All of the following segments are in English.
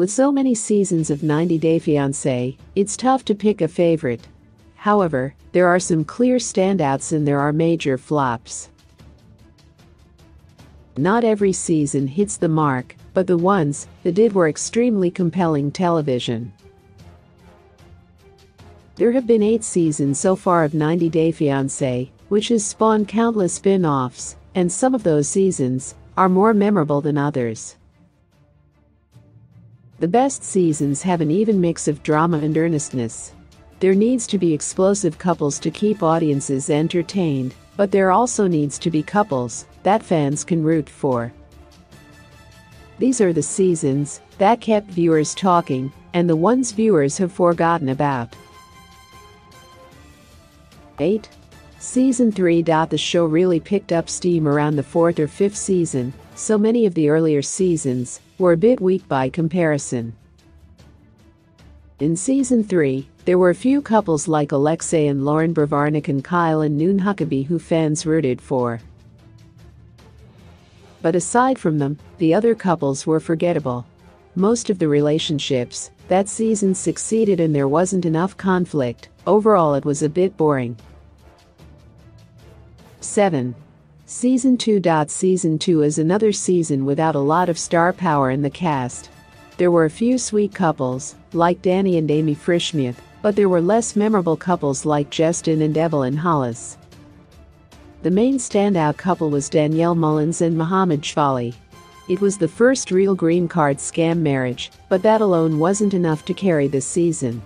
With so many seasons of 90 Day Fiancé, it's tough to pick a favorite. However, there are some clear standouts and there are major flops. Not every season hits the mark, but the ones that did were extremely compelling television. There have been 8 seasons so far of 90 Day Fiancé, which has spawned countless spin-offs, and some of those seasons are more memorable than others. The best seasons have an even mix of drama and earnestness. There needs to be explosive couples to keep audiences entertained, but there also needs to be couples that fans can root for. These are the seasons that kept viewers talking and the ones viewers have forgotten about. 8. Season 3. The show really picked up steam around the 4th or 5th season, so many of the earlier seasons were a bit weak by comparison. In Season 3, there were a few couples like Alexei and Lauren Bravarnik and Kyle and Noon Huckabee who fans rooted for. But aside from them, the other couples were forgettable. Most of the relationships that season succeeded and there wasn't enough conflict. Overall, it was a bit boring. 7. Season 2. Season 2 is another season without a lot of star power in the cast. There were a few sweet couples, like Danny and Amy Frischmuth, but there were less memorable couples like Justin and Evelyn Hollis. The main standout couple was Danielle Mullins and Mohammed Shfali. It was the first real green card scam marriage, but that alone wasn't enough to carry this season.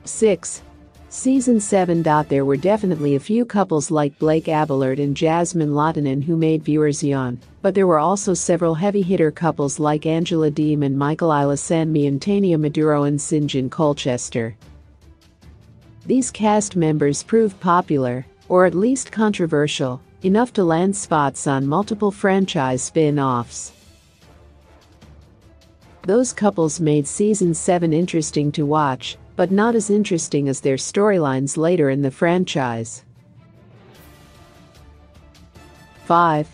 6. Season 7. There were definitely a few couples like Blake Abelard and Jasmine Lotanen who made viewers yawn, but there were also several heavy-hitter couples like Angela Deem and Michael Ilasandmi and Tania Maduro and Sinjin Colchester. These cast members proved popular, or at least controversial, enough to land spots on multiple franchise spin-offs. Those couples made Season 7 interesting to watch, but not as interesting as their storylines later in the franchise. 5.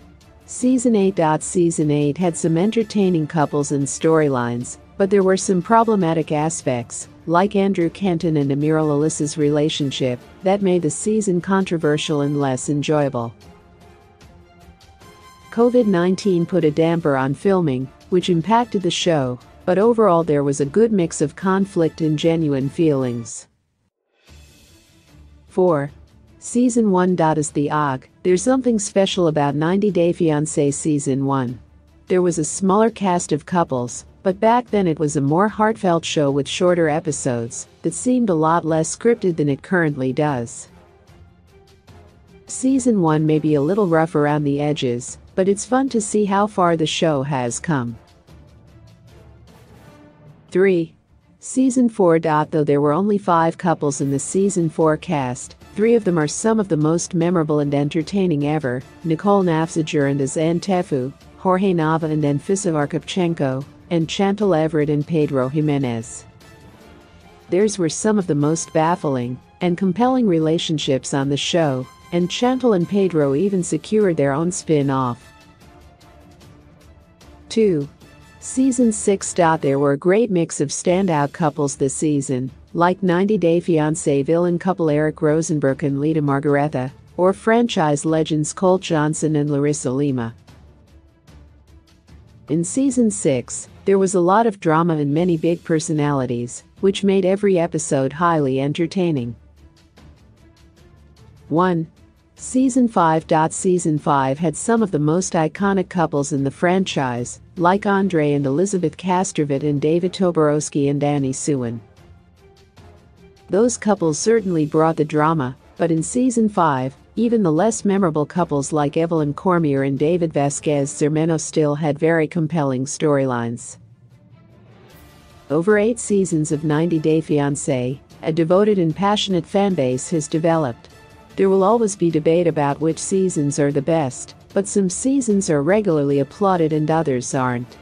Season 8. Season 8 had some entertaining couples and storylines, but there were some problematic aspects, like Andrew Kenton and Amiral Alyssa's relationship, that made the season controversial and less enjoyable. COVID-19 put a damper on filming, which impacted the show, but overall there was a good mix of conflict and genuine feelings. 4. Season 1. As the OG, there's something special about 90 Day Fiancé Season 1. There was a smaller cast of couples, but back then it was a more heartfelt show with shorter episodes that seemed a lot less scripted than it currently does. Season 1 may be a little rough around the edges, but it's fun to see how far the show has come. 3. Season 4. Though there were only 5 couples in the Season 4 cast, 3 of them are some of the most memorable and entertaining ever: Nicole Nafziger and Azan Tefu, Jorge Nava and Anfisa Arkhipchenko, and Chantal Everett and Pedro Jimenez. Theirs were some of the most baffling and compelling relationships on the show, and Chantal and Pedro even secured their own spin-off. 2. Season 6. There were a great mix of standout couples this season, like 90 Day Fiancé villain couple Eric Rosenberg and Lita Margaretha, or franchise legends Colt Johnson and Larissa Lima. In Season 6, there was a lot of drama and many big personalities, which made every episode highly entertaining. 1. Season 5. Season 5 had some of the most iconic couples in the franchise, like Andre and Elizabeth Castrovet and David Toborowski and Annie Suin. Those couples certainly brought the drama, but in Season 5, even the less memorable couples like Evelyn Cormier and David Vasquez Zermeno still had very compelling storylines. Over 8 seasons of 90 Day Fiancé, a devoted and passionate fanbase has developed. There will always be debate about which seasons are the best, but some seasons are regularly applauded and others aren't.